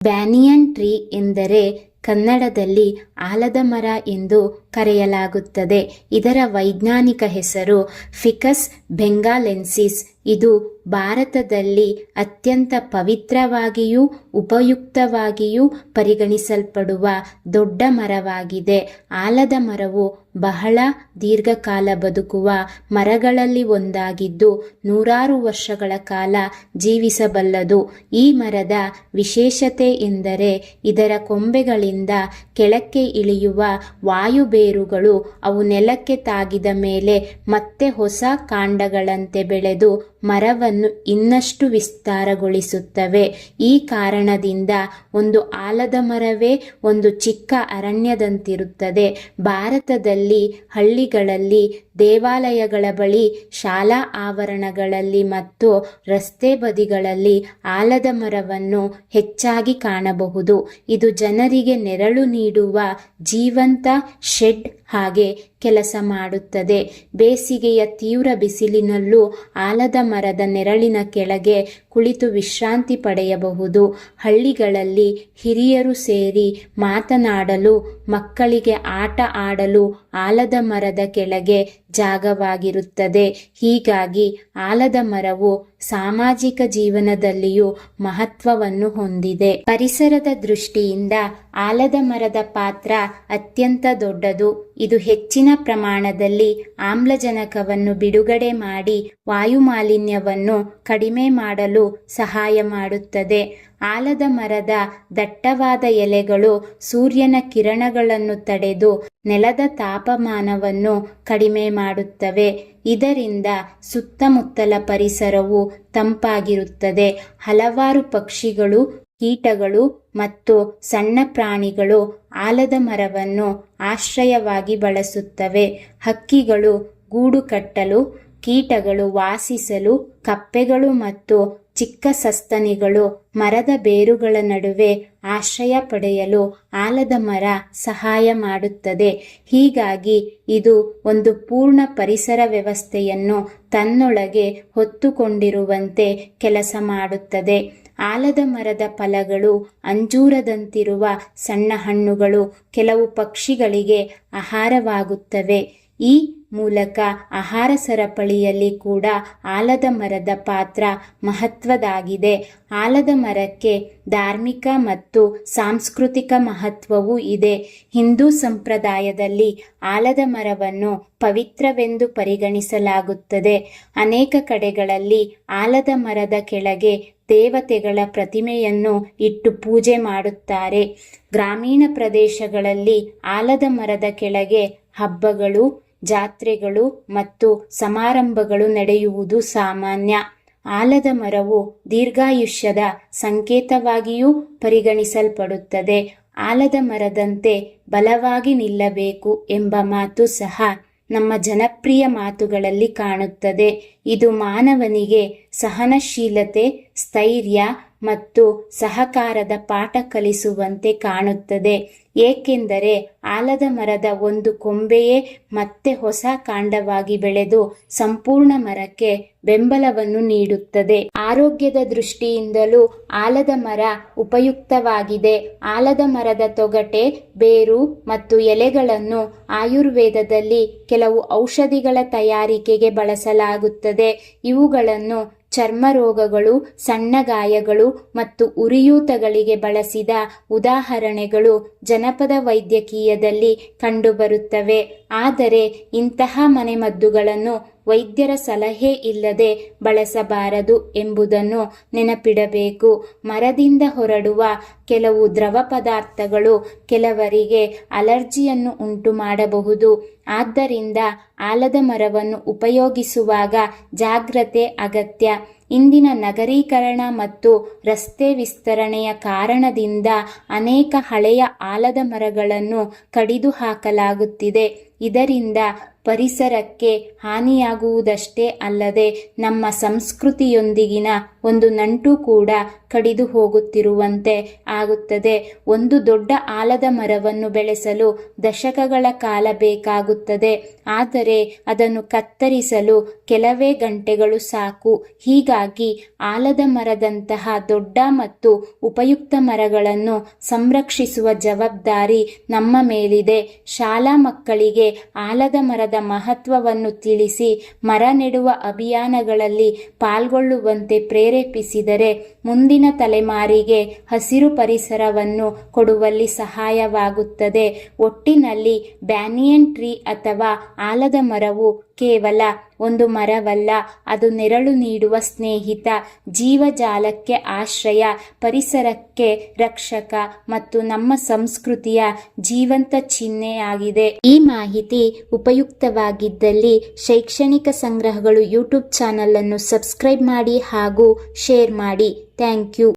Banyan tree ಎಂದರೆ ಕನ್ನಡದಲ್ಲಿ ಆಲದ ಮರ ಎಂದು ಕರೆಯಲಾಗುತ್ತದೆ. ಇದರ ವೈಜ್ಞಾನಿಕ ಹೆಸರು ಫಿಕಸ್ ಬೆಂಗಾಲೆನ್ಸಿಸ್. ಇದು ಭಾರತದಲ್ಲಿ ಅತ್ಯಂತ ಪವಿತ್ರವಾಗಿಯೂ ಉಪಯುಕ್ತವಾಗಿಯೂ ಪರಿಗಣಿಸಲ್ಪಡುವ ದೊಡ್ಡ ಮರವಾಗಿದೆ. ಆಲದ ಮರವು ಬಹಳ ದೀರ್ಘಕಾಲ ಬದುಕುವ ಮರಗಳಲ್ಲಿ ಒಂದಾಗಿದ್ದು ನೂರಾರು ವರ್ಷಗಳ ಕಾಲ ಜೀವಿಸಬಲ್ಲದು. ಈ ಮರದ ವಿಶೇಷತೆ ಎಂದರೆ ಇದರ ಕೊಂಬೆಗಳಿಂದ ಕೆಳಕ್ಕೆ ಇಳಿಯುವ ವಾಯುಬೇರುಗಳು ಅವು ನೆಲಕ್ಕೆ ತಾಗಿದ ಮೇಲೆ ಮತ್ತೆ ಹೊಸ ಕಾಂಡಗಳಂತೆ ಬೆಳೆದು ಮರವನ್ನು ಇನ್ನಷ್ಟು ವಿಸ್ತಾರಗೊಳಿಸುತ್ತವೆ. ಈ ಕಾರಣದಿಂದ ಒಂದು ಆಲದ ಮರವೇ ಒಂದು ಚಿಕ್ಕ ಅರಣ್ಯದಂತಿರುತ್ತದೆ. ಭಾರತದಲ್ಲಿ ಹಳ್ಳಿಗಳಲ್ಲಿ, ದೇವಾಲಯಗಳ ಬಳಿ, ಶಾಲಾ ಆವರಣಗಳಲ್ಲಿ ಮತ್ತು ರಸ್ತೆ ಬದಿಗಳಲ್ಲಿ ಆಲದ ಮರವನ್ನು ಹೆಚ್ಚಾಗಿ ಕಾಣಬಹುದು. ಇದು ಜನರಿಗೆ ನೆರಳು ನೀಡುವ ಜೀವಂತ ಶೆಡ್ ಹಾಗೆ ಕೆಲಸ ಮಾಡುತ್ತದೆ. ಬೇಸಿಗೆಯ ತೀವ್ರ ಬಿಸಿಲಿನಲ್ಲೂ ಆಲದ ಮರದ ನೆರಳಿನ ಕೆಳಗೆ ಕುಳಿತು ವಿಶ್ರಾಂತಿ ಪಡೆಯಬಹುದು. ಹಳ್ಳಿಗಳಲ್ಲಿ ಹಿರಿಯರು ಸೇರಿ ಮಾತನಾಡಲು, ಮಕ್ಕಳಿಗೆ ಆಟ ಆಡಲು ಆಲದ ಮರದ ಕೆಳಗೆ ಜಾಗವಾಗಿರುತ್ತದೆ. ಹೀಗಾಗಿ ಆಲದ ಮರವು ಸಾಮಾಜಿಕ ಜೀವನದಲ್ಲಿಯೂ ಮಹತ್ವವನ್ನು ಹೊಂದಿದೆ. ಪರಿಸರದ ದೃಷ್ಟಿಯಿಂದ ಆಲದ ಮರದ ಪಾತ್ರ ಅತ್ಯಂತ ದೊಡ್ಡದು. ಇದು ಹೆಚ್ಚಿನ ಪ್ರಮಾಣದಲ್ಲಿ ಆಮ್ಲಜನಕವನ್ನು ಬಿಡುಗಡೆ ಮಾಡಿ ವಾಯುಮಾಲಿನ್ಯವನ್ನು ಕಡಿಮೆ ಮಾಡಲು ಸಹಾಯ ಮಾಡುತ್ತದೆ. ಆಲದ ಮರದ ದಟ್ಟವಾದ ಎಲೆಗಳು ಸೂರ್ಯನ ಕಿರಣಗಳನ್ನು ತಡೆದು ನೆಲದ ತಾಪಮಾನವನ್ನು ಕಡಿಮೆ ಮಾಡುತ್ತವೆ. ಇದರಿಂದ ಸುತ್ತಮುತ್ತಲ ಪರಿಸರವು ತಂಪಾಗಿರುತ್ತದೆ. ಹಲವಾರು ಪಕ್ಷಿಗಳು, ಕೀಟಗಳು ಮತ್ತು ಸಣ್ಣ ಪ್ರಾಣಿಗಳು ಆಲದ ಮರವನ್ನು ಆಶ್ರಯವಾಗಿ ಬಳಸುತ್ತವೆ. ಹಕ್ಕಿಗಳು ಗೂಡು ಕಟ್ಟಲು, ಕೀಟಗಳು ವಾಸಿಸಲು, ಕಪ್ಪೆಗಳು ಮತ್ತು ಚಿಕ್ಕ ಸಸ್ತನಿಗಳು ಮರದ ಬೇರುಗಳ ನಡುವೆ ಆಶ್ರಯ ಪಡೆಯಲು ಆಲದ ಮರ ಸಹಾಯ ಮಾಡುತ್ತದೆ. ಹೀಗಾಗಿ ಇದು ಒಂದು ಪೂರ್ಣ ಪರಿಸರ ವ್ಯವಸ್ಥೆಯನ್ನು ತನ್ನೊಳಗೆ ಹೊತ್ತುಕೊಂಡಿರುವಂತೆ ಕೆಲಸ ಮಾಡುತ್ತದೆ. ಆಲದ ಮರದ ಫಲಗಳು ಅಂಜೂರದಂತಿರುವ ಸಣ್ಣ ಹಣ್ಣುಗಳು ಕೆಲವು ಪಕ್ಷಿಗಳಿಗೆ ಆಹಾರವಾಗುತ್ತವೆ. ಈ ಮೂಲಕ ಆಹಾರ ಸರಪಳಿಯಲ್ಲಿ ಕೂಡ ಆಲದ ಮರದ ಪಾತ್ರ ಮಹತ್ವದಾಗಿದೆ. ಆಲದ ಮರಕ್ಕೆ ಧಾರ್ಮಿಕ ಮತ್ತು ಸಾಂಸ್ಕೃತಿಕ ಮಹತ್ವವೂ ಇದೆ. ಹಿಂದೂ ಸಂಪ್ರದಾಯದಲ್ಲಿ ಆಲದ ಮರವನ್ನು ಪವಿತ್ರವೆಂದು ಪರಿಗಣಿಸಲಾಗುತ್ತದೆ. ಅನೇಕ ಕಡೆಗಳಲ್ಲಿ ಆಲದ ಮರದ ಕೆಳಗೆ ದೇವತೆಗಳ ಪ್ರತಿಮೆಯನ್ನು ಇಟ್ಟು ಪೂಜೆ ಮಾಡುತ್ತಾರೆ. ಗ್ರಾಮೀಣ ಪ್ರದೇಶಗಳಲ್ಲಿ ಆಲದ ಮರದ ಕೆಳಗೆ ಹಬ್ಬಗಳು, ಜಾತ್ರೆಗಳು ಮತ್ತು ಸಮಾರಂಭಗಳು ನಡೆಯುವುದು ಸಾಮಾನ್ಯ. ಆಲದ ಮರವು ದೀರ್ಘಾಯುಷ್ಯದ ಸಂಕೇತವಾಗಿಯೂ ಪರಿಗಣಿಸಲ್ಪಡುತ್ತದೆ. ಆಲದ ಮರದಂತೆ ಬಲವಾಗಿ ನಿಲ್ಲಬೇಕು ಎಂಬ ಮಾತು ಸಹ ನಮ್ಮ ಜನಪ್ರಿಯ ಮಾತುಗಳಲ್ಲಿ ಕಾಣುತ್ತದೆ. ಇದು ಮಾನವನಿಗೆ ಸಹನಶೀಲತೆ, ಸ್ಥೈರ್ಯ ಮತ್ತು ಸಹಕಾರದ ಪಾಠ ಕಲಿಸುವಂತೆ ಕಾಣುತ್ತದೆ. ಏಕೆಂದರೆ ಆಲದ ಮರದ ಒಂದು ಕೊಂಬೆಯೇ ಮತ್ತೆ ಹೊಸ ಕಾಂಡವಾಗಿ ಬೆಳೆದು ಸಂಪೂರ್ಣ ಮರಕ್ಕೆ ಬೆಂಬಲವನ್ನು ನೀಡುತ್ತದೆ. ಆರೋಗ್ಯದ ದೃಷ್ಟಿಯಿಂದಲೂ ಆಲದ ಮರ ಉಪಯುಕ್ತವಾಗಿದೆ. ಆಲದ ಮರದ ತೊಗಟೆ, ಬೇರು ಮತ್ತು ಎಲೆಗಳನ್ನು ಆಯುರ್ವೇದದಲ್ಲಿ ಕೆಲವು ಔಷಧಿಗಳ ತಯಾರಿಕೆಗೆ ಬಳಸಲಾಗುತ್ತದೆ. ಇವುಗಳನ್ನು ಚರ್ಮ ರೋಗಗಳು, ಸಣ್ಣ ಗಾಯಗಳು ಮತ್ತು ಉರಿಯೂತಗಳಿಗೆ ಬಳಸಿದ ಉದಾಹರಣೆಗಳು ಜನಪದ ವೈದ್ಯಕೀಯದಲ್ಲಿ ಕಂಡುಬರುತ್ತವೆ. ಆದರೆ ಇಂತಹ ಮನೆಮದ್ದುಗಳನ್ನು ವೈದ್ಯರ ಸಲಹೆ ಇಲ್ಲದೆ ಬಳಸಬಾರದು ಎಂಬುದನ್ನು ನೆನಪಿಡಬೇಕು. ಮರದಿಂದ ಹೊರಡುವ ಕೆಲವು ದ್ರವ ಪದಾರ್ಥಗಳು ಕೆಲವರಿಗೆ ಅಲರ್ಜಿಯನ್ನು ಉಂಟು ಮಾಡಬಹುದು. ಆದ್ದರಿಂದ ಆಲದ ಮರವನ್ನು ಉಪಯೋಗಿಸುವಾಗ ಜಾಗ್ರತೆ ಅಗತ್ಯ. ಇಂದಿನ ನಗರೀಕರಣ ಮತ್ತು ರಸ್ತೆ ವಿಸ್ತರಣೆಯ ಕಾರಣದಿಂದ ಅನೇಕ ಹಳೆಯ ಆಲದ ಮರಗಳನ್ನು ಕಡಿದು ಹಾಕಲಾಗುತ್ತಿದೆ. ಇದರಿಂದ ಪರಿಸರಕ್ಕೆ ಹಾನಿಯಾಗುವುದಷ್ಟೇ ಅಲ್ಲದೆ ನಮ್ಮ ಸಂಸ್ಕೃತಿಯೊಂದಿಗಿನ ಒಂದು ನಂಟು ಕೂಡ ಕಡಿದು ಹೋಗುತ್ತಿರುವಂತೆ ಆಗುತ್ತದೆ. ಒಂದು ದೊಡ್ಡ ಆಲದ ಮರವನ್ನು ಬೆಳೆಸಲು ದಶಕಗಳ ಕಾಲ ಬೇಕಾಗುತ್ತದೆ. ಆದರೆ ಅದನ್ನು ಕತ್ತರಿಸಲು ಕೆಲವೇ ಗಂಟೆಗಳು ಸಾಕು. ಹೀಗಾಗಿ ಹೀಗಾಗಿ ಆಲದ ಮರದಂತಹ ದೊಡ್ಡ ಮತ್ತು ಉಪಯುಕ್ತ ಮರಗಳನ್ನು ಸಂರಕ್ಷಿಸುವ ಜವಾಬ್ದಾರಿ ನಮ್ಮ ಮೇಲಿದೆ. ಶಾಲಾ ಮಕ್ಕಳಿಗೆ ಆಲದ ಮರದ ಮಹತ್ವವನ್ನು ತಿಳಿಸಿ ಮರ ನೆಡುವ ಅಭಿಯಾನಗಳಲ್ಲಿ ಪಾಲ್ಗೊಳ್ಳುವಂತೆ ಪ್ರೇರೇಪಿಸಿದರೆ ಮುಂದಿನ ತಲೆಮಾರಿಗೆ ಹಸಿರು ಪರಿಸರವನ್ನು ಕೊಡುವಲ್ಲಿ ಸಹಾಯವಾಗುತ್ತದೆ. ಒಟ್ಟಿನಲ್ಲಿ ಬ್ಯಾನಿಯನ್ ಟ್ರೀ ಅಥವಾ ಆಲದ ಮರವು ಕೇವಲ ಒಂದು ಮರವಲ್ಲ, ಅದು ನೆರಳು ನೀಡುವ ಸ್ನೇಹಿತ, ಜೀವಜಾಲಕ್ಕೆ ಆಶ್ರಯ, ಪರಿಸರಕ್ಕೆ ರಕ್ಷಕ ಮತ್ತು ನಮ್ಮ ಸಂಸ್ಕೃತಿಯ ಜೀವಂತ ಚಿಹ್ನೆಯಾಗಿದೆ. ಈ ಮಾಹಿತಿ ಉಪಯುಕ್ತವಾಗಿದ್ದಲ್ಲಿ ಶೈಕ್ಷಣಿಕ ಸಂಗ್ರಹಗಳು ಯೂಟ್ಯೂಬ್ ಚಾನಲ್ ಅನ್ನು ಸಬ್ಸ್ಕ್ರೈಬ್ ಮಾಡಿ ಹಾಗೂ ಶೇರ್ ಮಾಡಿ. Thank you.